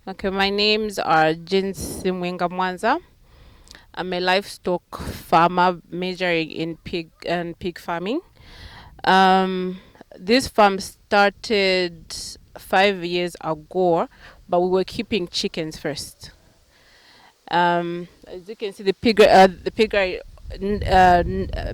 Okay, my names are Jean Simwinga. I'm a livestock farmer majoring in pig farming. Um, this farm started 5 years ago, but we were keeping chickens first. As you can see, the pig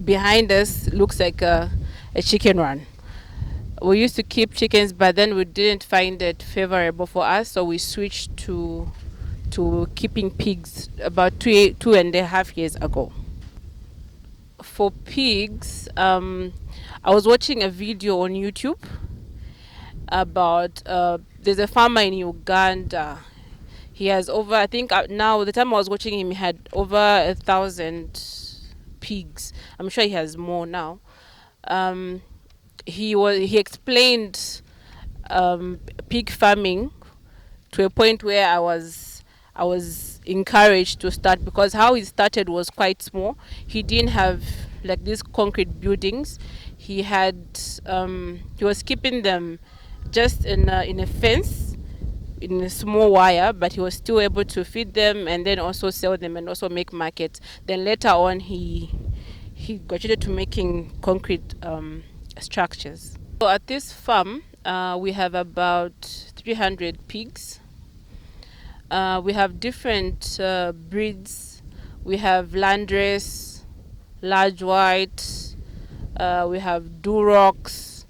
behind us looks like a chicken run. We used to keep chickens, but then we didn't find it favorable for us, so we switched to keeping pigs about 2.5 years ago. For pigs, I was watching a video on YouTube about there's a farmer in Uganda. He has over, I think now the time I was watching him, he had over 1,000 pigs. I'm sure he has more now. Um, he explained pig farming to a point where I was encouraged to start, because how he started was quite small. He didn't have like these concrete buildings. He was keeping them just in a fence, in a small wire, but he was still able to feed them and then also sell them and also make markets. Then later on he graduated to making concrete structures. So at this farm, we have about 300 pigs. We have different breeds. We have landrace, large white. We have durocs.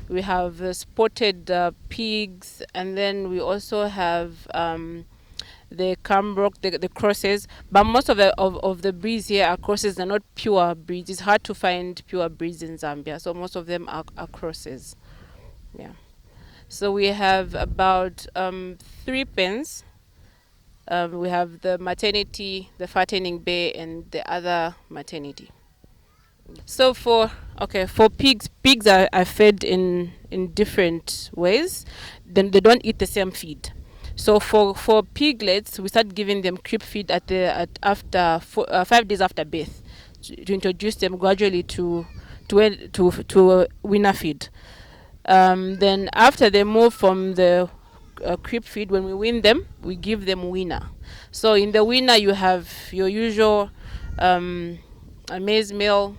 We have spotted pigs, and then we also have the Cambrook, the crosses. But most of the breeds here are crosses. They're not pure breeds. It's hard to find pure breeds in Zambia, so most of them are crosses. Yeah. So we have about 3 pens. We have the maternity, the fattening bay, and the other maternity. So for pigs are fed in different ways. Then they don't eat the same feed. So for piglets, we start giving them crib feed at after 5 days after birth, to introduce them gradually to winter feed. Then after they move from the crib feed, when we wean them, we give them winner. So in the winner, you have your usual maize meal,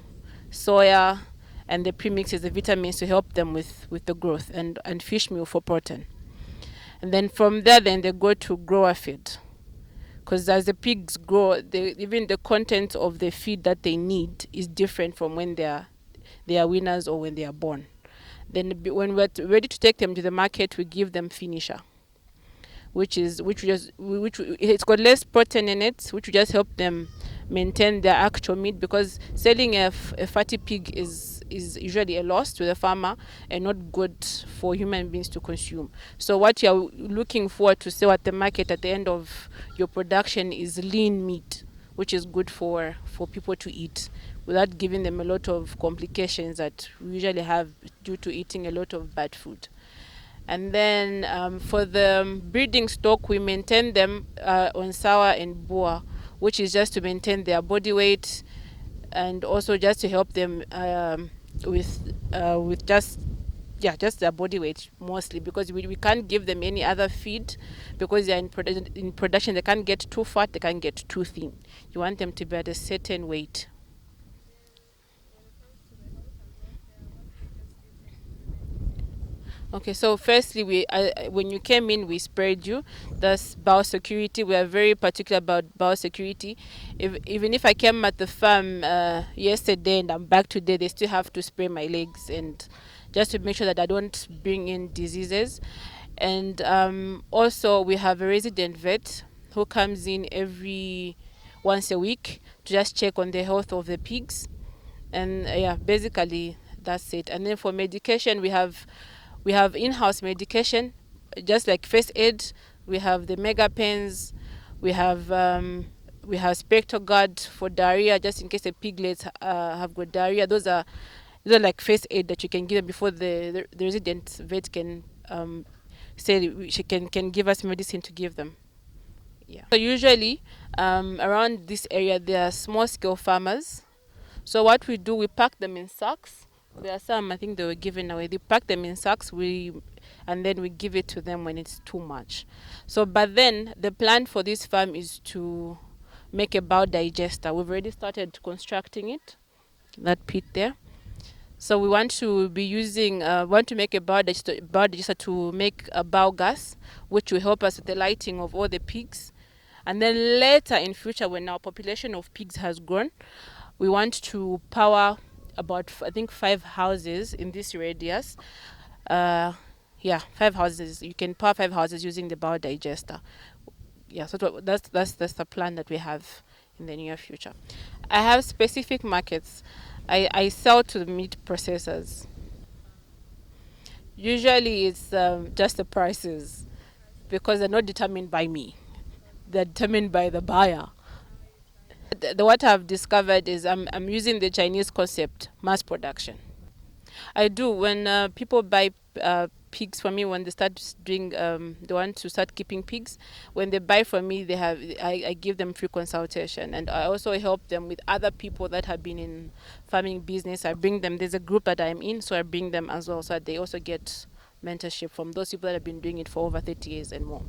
soya, and the premixes, the vitamins to help them with the growth, and fish meal for protein. And then from there, then they go to grower feed. Because as the pigs grow, even the content of the feed that they need is different from when they are winners or when they are born. Then when we're ready to take them to the market, we give them finisher, which it's got less protein in it, which will just help them maintain their actual meat, because selling a fatty pig is usually a loss to the farmer and not good for human beings to consume. So what you're looking for to sell at the market at the end of your production is lean meat, which is good for people to eat without giving them a lot of complications that we usually have due to eating a lot of bad food. And then for the breeding stock, we maintain them on sour and boa, which is just to maintain their body weight and also just to help them with just their body weight mostly, because we can't give them any other feed, because they're in production. They can't get too fat, they can't get too thin. You want them to be at a certain weight. Okay, so firstly, when you came in, we sprayed you. That's biosecurity. We are very particular about biosecurity. Even if I came at the farm yesterday and I'm back today, they still have to spray my legs, and just to make sure that I don't bring in diseases. And also, we have a resident vet who comes in every once a week to just check on the health of the pigs. And yeah, basically that's it. And then for medication, we have in-house medication, just like first aid. We have the mega pens. We have Spectogard for diarrhea, just in case the piglets have got diarrhea. Those are like first aid that you can give them before the resident vet can say she can give us medicine to give them. Yeah. So usually around this area there are small scale farmers. So what we do, we pack them in sacks. There are some, I think they were given away. They pack them in sacks. We and then we give it to them when it's too much. So, but then the plan for this farm is to make a biodigester. We've already started constructing it, that pit there. So we want to be using, want to make a biodigester to make a biogas, which will help us with the lighting of all the pigs. And then later in future, when our population of pigs has grown, we want to power about, I think, 5 houses in this radius. Uh, yeah, 5 houses. You can power 5 houses using the biodigester. Yeah, so that's the plan that we have in the near future. I have specific markets. I sell to the meat processors. Usually it's just the prices because they're not determined by me. They're determined by the buyer. What I've discovered is I'm using the Chinese concept, mass production. I do. When people buy pigs from me, when they start doing, they want to start keeping pigs. When they buy from me, I give them free consultation, and I also help them with other people that have been in farming business. I bring them. There's a group that I'm in, so I bring them as well, so that they also get mentorship from those people that have been doing it for over 30 years and more.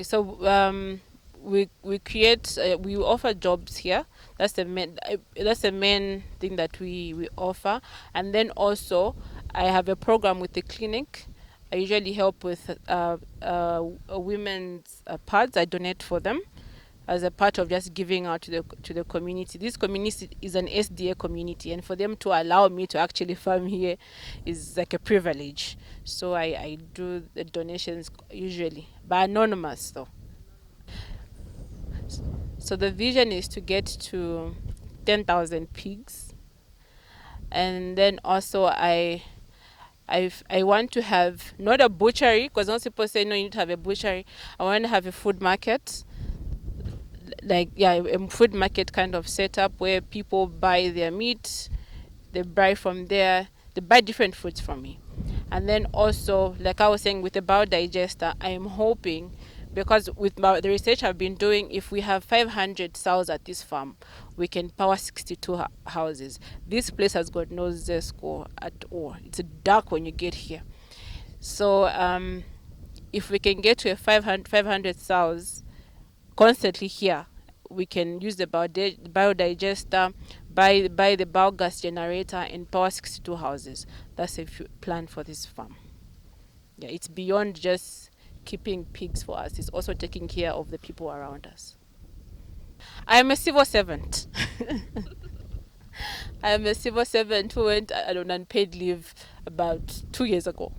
So we create we offer jobs here. That's the main thing that we offer. And then also I have a program with the clinic. I usually help with women's pads. I donate for them as a part of just giving out to the community. This community is an SDA community, and for them to allow me to actually farm here is like a privilege. So I do the donations usually, but anonymous though. So the vision is to get to 10,000 pigs, and then also I want to have not a butchery, because most people say no, you need to have a butchery. I want to have a food market, like yeah, a food market kind of setup where people buy their meat, they buy from there, they buy different foods from me. And then also, like I was saying, with the biodigester, I am hoping, because with the research I've been doing, if we have 500 sows at this farm, we can power 62 houses. This place has got no zesco at all. It's dark when you get here. So if we can get to a 500 sows constantly here, we can use the biodigester, buy the biogas generator, and power 62 houses. That's a plan for this farm. Yeah, it's beyond just keeping pigs for us. It's also taking care of the people around us. I am a civil servant. I am a civil servant who went on unpaid leave about 2 years ago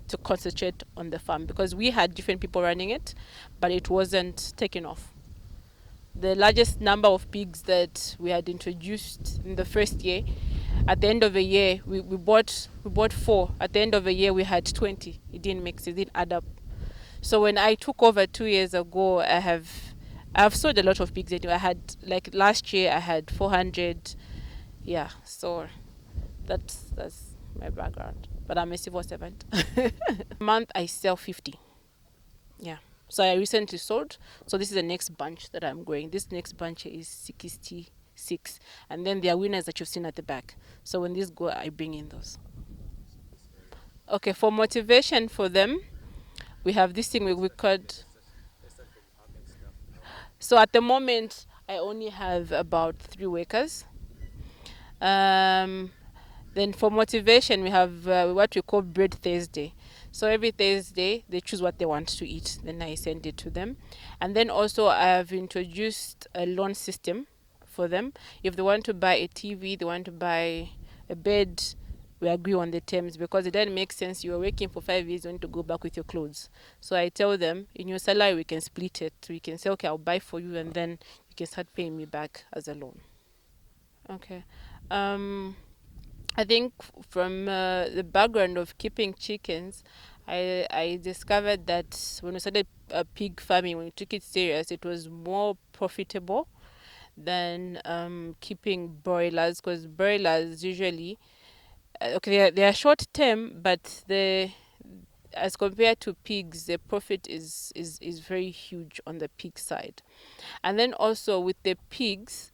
to concentrate on the farm because we had different people running it, but it wasn't taking off. The largest number of pigs that we had introduced in the first year, at the end of the year, we bought 4. At the end of the year, we had 20. It didn't mix, it didn't add up. So when I took over 2 years ago, I've sold a lot of pigs. I had, like last year, I had 400. Yeah, so that's my background. But I'm a civil servant. A month I sell 50. Yeah. So I recently sold. So this is the next bunch that I'm growing. This next bunch is 66. And then there are winners that you've seen at the back. So when these go, I bring in those. Okay, for motivation for them, we have this thing we called. So at the moment, I only have about 3 workers. Then for motivation, we have what we call Bread Thursday. So every Thursday, they choose what they want to eat. Then I send it to them. And then also I have introduced a loan system for them. If they want to buy a TV, they want to buy a bed, we agree on the terms, because it doesn't make sense. You're working for 5 years, you want to go back with your clothes. So I tell them, in your salary, we can split it. We can say, okay, I'll buy for you, and then you can start paying me back as a loan. Okay. I think from the background of keeping chickens, I discovered that when we started pig farming, when we took it serious, it was more profitable than keeping broilers, because broilers usually, okay, they are short term, but as compared to pigs, the profit is very huge on the pig side. And then also with the pigs,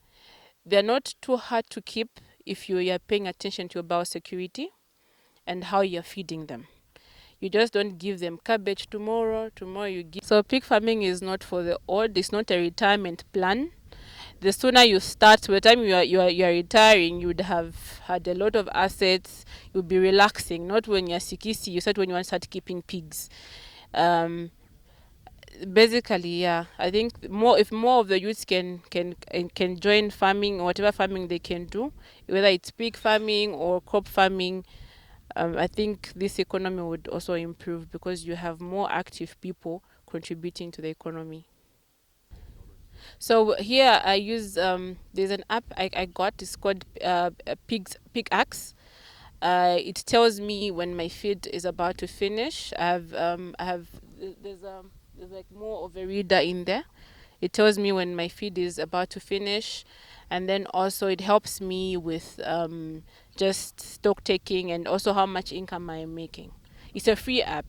they're not too hard to keep if you are paying attention to your biosecurity. and how you're feeding them. You just don't give them cabbage tomorrow you give. So pig farming is not for the old. It's not a retirement plan. The sooner you start, by the time you are retiring, you would have had a lot of assets. You'll be relaxing. Not when you're sikisi. You start when you want to start keeping pigs. Um, Basically, yeah, I think more if more of the youths can join farming or whatever farming they can do, whether it's pig farming or crop farming. I think this economy would also improve because you have more active people contributing to the economy. So here I use there's an app I got. It's called Pig Axe. It tells me when my feed is about to finish. I have there's like more of a reader in there. It tells me when my feed is about to finish, and then also it helps me with just stock taking and also how much income I'm making. It's a free app.